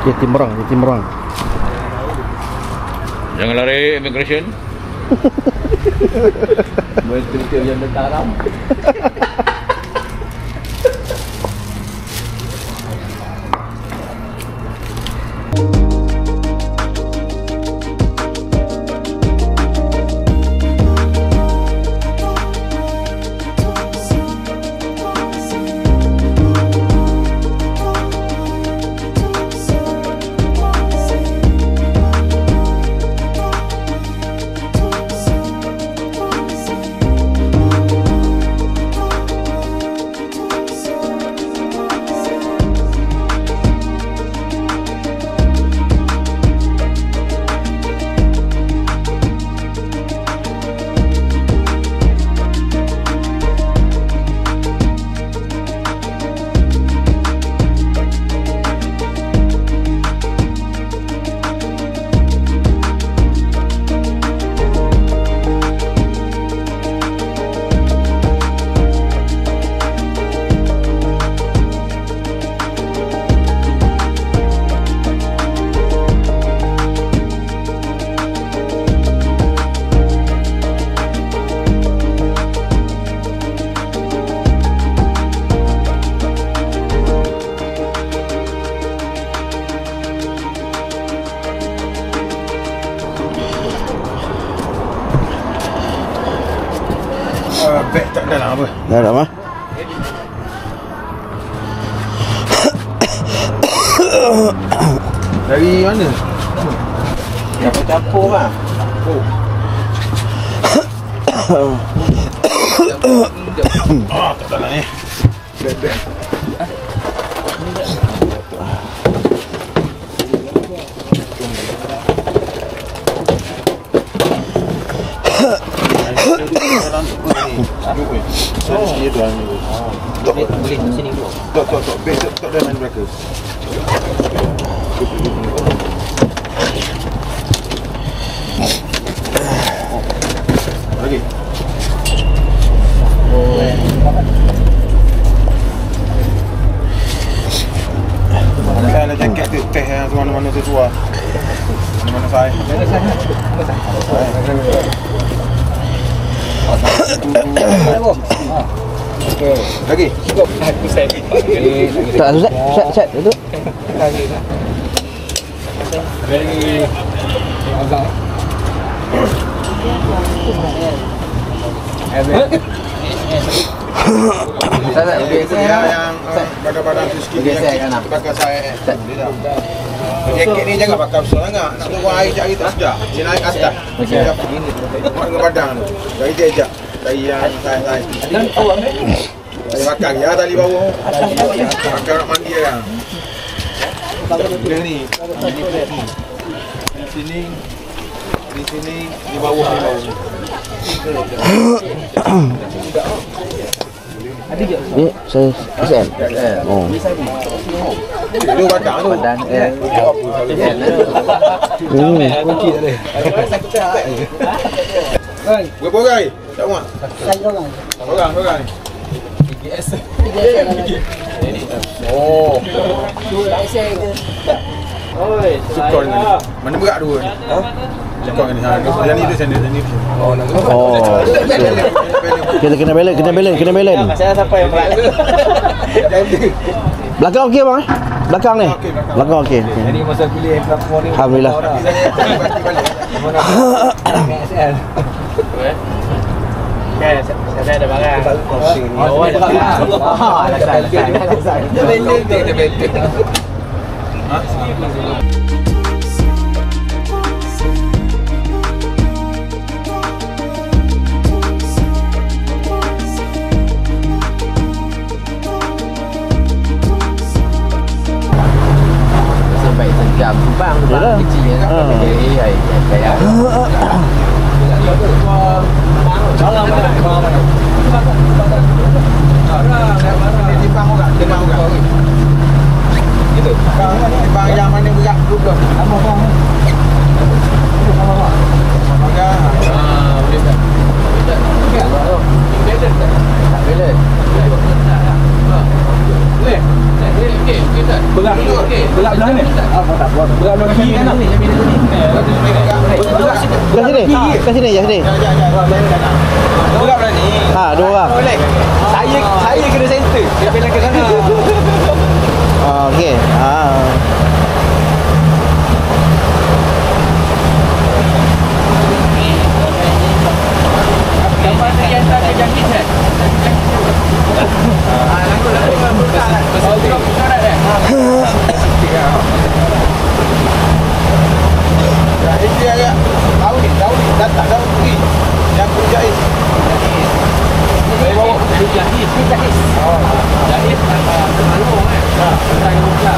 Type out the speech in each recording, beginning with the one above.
Jatimurang. Jangan lari immigration. Betul-betul yang bertaram. Beg tak ada lah apa. Dah ada mah. Dari mana? Campur-campur lah. Tak ada lah ni. Boleh di sini dulu. Tok. Beg tak ada main belaka. Lagi. Saya ada jaket tu teh yang mana-mana tu tua. Mana saya? Okey. Lagi. Cukup aku set. Tak set duduk. Very agak. Saya yang badan-badan tu sikit yang pakai saya. Jaket ni jangan pakai besar sangat. Nak tunggu air sekejap lagi tak sedap. Dia naik atas. Mak dengan badan tu. Dari dia sekejap. Dari yang saya. Saya makan ya tali bawah. Makan nak mandi kan. Dia ni. Di sini di bawah ni. Ni saya SL. Oh. Itu badan tu. Kunci tak boleh. Berapa orang? Tak muat. Orang. Oh. Oi, Cukor ni. Mana berat dua ni? Cukor ni. Yang ni tu sendiri. Oh. Kita kena balance. Saya siapa yang berat? Belakang okey bang eh? Belakang ni. Belakang okey. Jadi masa pilih pelakon ni. Alhamdulillah. Kan saya ada barang. Oh, ada barang. Sampai sejam bang kecil kan. Kayak Salam Timbang orang. Gitu. Timbang yang mana berat dulu. Sama bang. Berat belah ni. Ke sini, ke sini. Buka berani. Ha, dua orang. Boleh. Saya kena center. Dia belah ke sana. Oh, okey. Ah. Ini agak tahu ni datang dah pergi. Yang Jais. Saya bawa Jahis. Oh. Jahis malu kan. Tentang buka.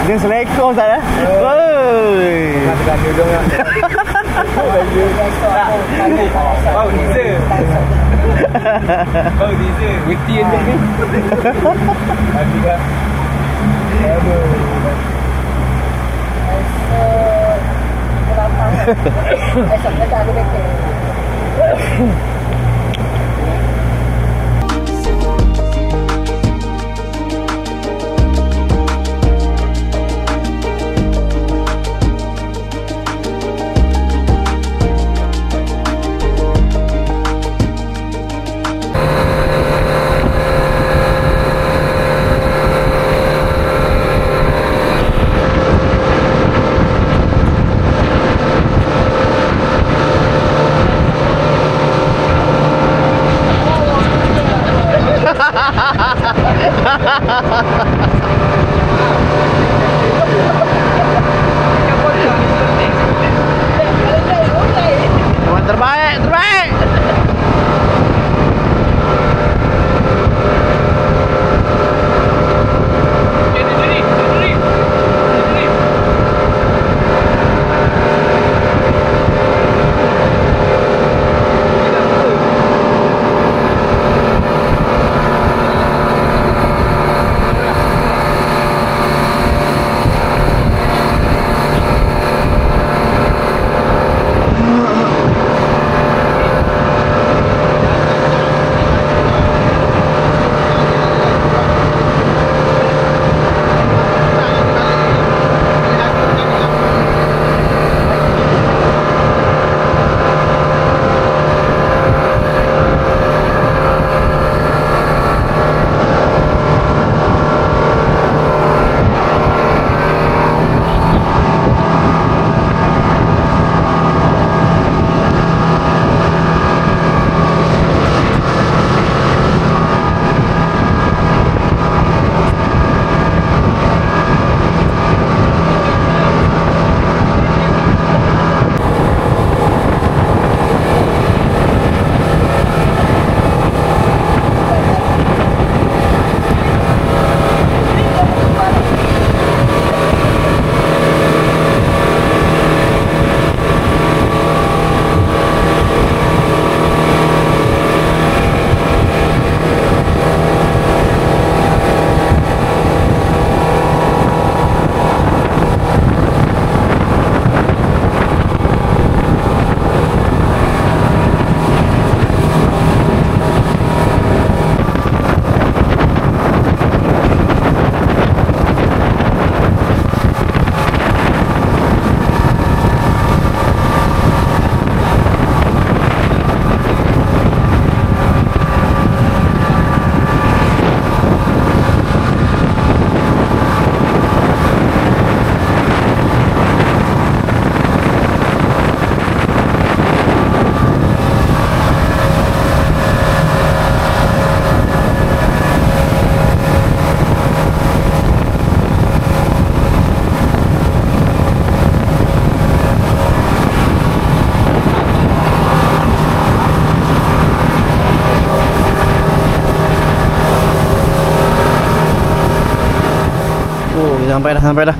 Dia selekor Ustaz Oi. Ganda hidung kan. Bau diesel. Bau diesel. Witi ni. Nanti kan. Esok kita ada betul. sampai dah.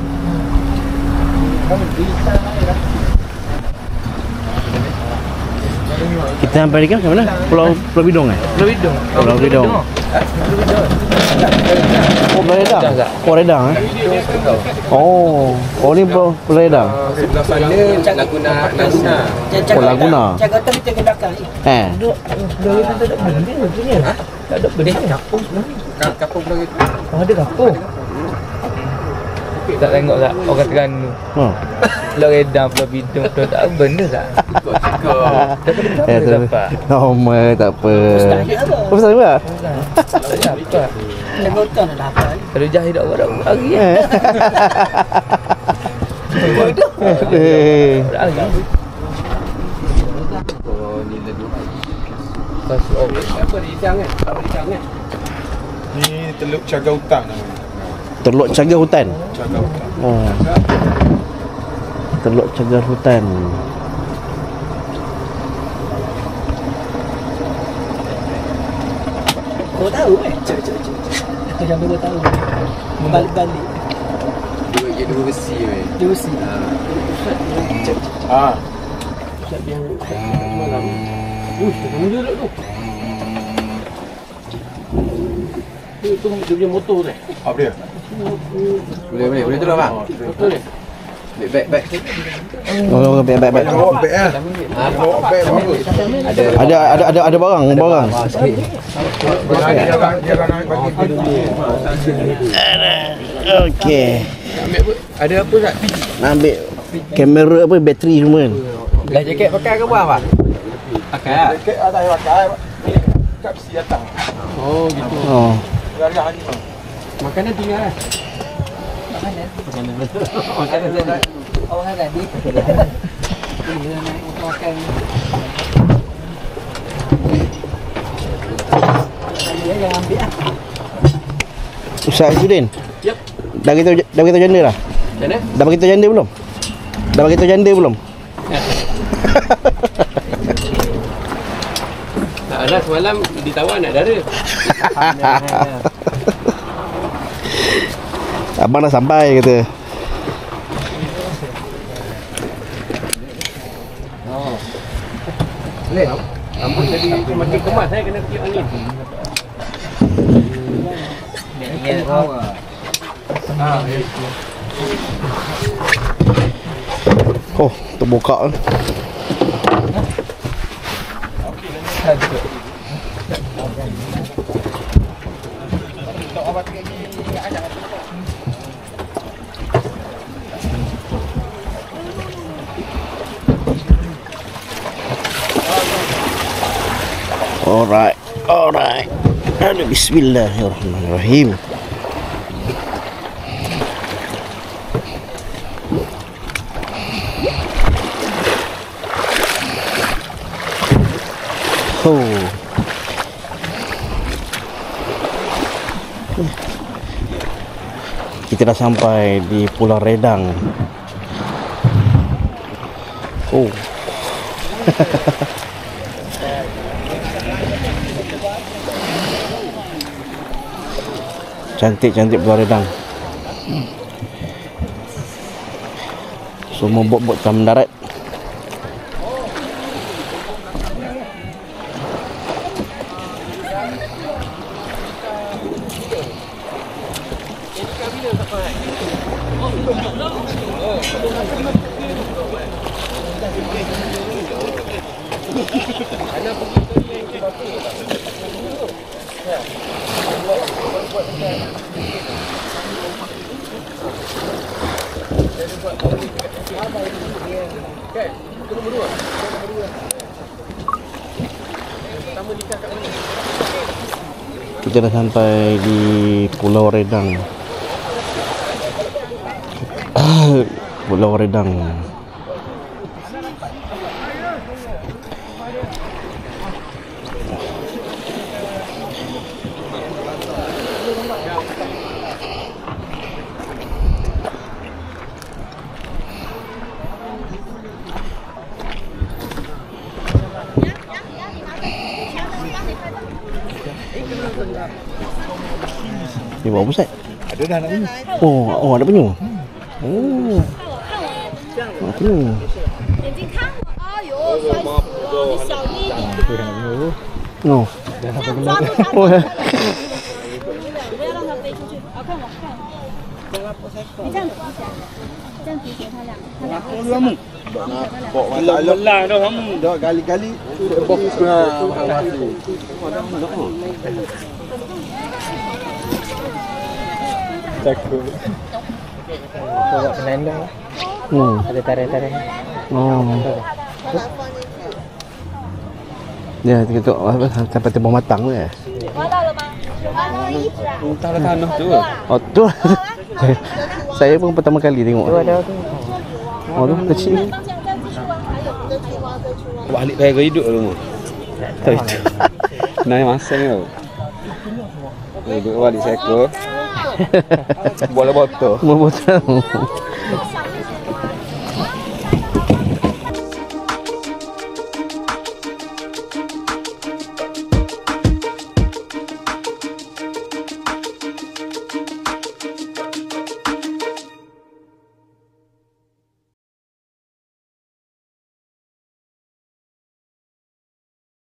Kita sampai di mana? Pulau Bidong eh? Pulau Bidong. Oh, Redang. Oh, Redang eh? Oh, ni Pulau Redang. Sebelah sana Laguna. Oh, Laguna. Jaga hotel kita ke belakang ni. Eh. Tak ada benda kapung sebenarnya. Kapung belah itu. Oh, ada kapung. Tak tengok tak orang Terengganu. Pulau Redang, Pulau Bidong, Pulau tak apa benda tak. Dapat. Normal tak apa. Ustaznya apa? Oh, Ustaz juga? Tak dapat. Jaga hotel dah dapat. Kalau jahil tak orang hari ya. Hari. Oh, ni lagu. Apa di Jang kan? Ni Teluk Cagar Hutan namanya. Teluk Cagar Hutan. Cagar Hutan. Oh. Teluk Cagar Hutan. Kau tahu Cik. Aku jam 2 tahun. Balik-balik. Dua besi weh. Dia mesti. Ah. Siap yang malam. Tengok duduk tu. Itu dia punya motor tu. Apa dia? Boleh tu lah bang. Motor ni. Baik. Oh, baik. Bawa beg ah. Bawa beg bagus. Ada barang. Dia akan bagi. Okey. Ada apa tak? Nak ambil kamera apa, bateri semua kan. Dah jaket pakai ke buang bang? Pakai lah. Dekat atas pakai. Ni kat besi datang. Oh gitu. Oh. Gariah ni. Makanan tinggal lah. Makanan tinggal. Awak tadi. Dia naik makan. Dia yang ambil ah. Ustaz Izzuddin. Yep. Dah beritahu janda dah? Macam mana? Dah beritahu janda belum? Tak ada semalam ditawar nak dara. Abang dah sampai kata. Boleh? Rambut jadi makin kemas saya kena tiup angin. Oh, terbuka. Alright. Aduh, bismillahirrahmanirrahim. Oh. Kita dah sampai di Pulau Redang. Oh. Cantik Pulau Redang. Semua bot-bot telah mendarat. Kita dah sampai di Pulau Redang. Pulau Redang. Ni buat apa Ustaz? Ada dah nak penyu. Oh, ada penyu. Oh. Penyu. 眼睛看我，哎呦，摔死了，你小力一点， No. 这样抓住它，不要让它飞出去。啊，看我，看我，你这样举起来，这样举起来，它俩。 Belah dah kamu. Dah kali-kali box mati. Takut. Bawa penandang. Ada tarik-tarik. Oh. Ya, tengok apa sampai tembang matang tu ya. 挖到了吗？挖到一只啊。 Tak ada tanah tu. Oh, tu. Saya pun pertama kali tengok. Tu ada tu. Oh, tu kecil. 方向再继续挖，还有再去挖，再去挖。 Balik pergi hidup rumah. Tak itu. Naik masa ni tau. Hidup balik seekor. Bola botol. Mau botol.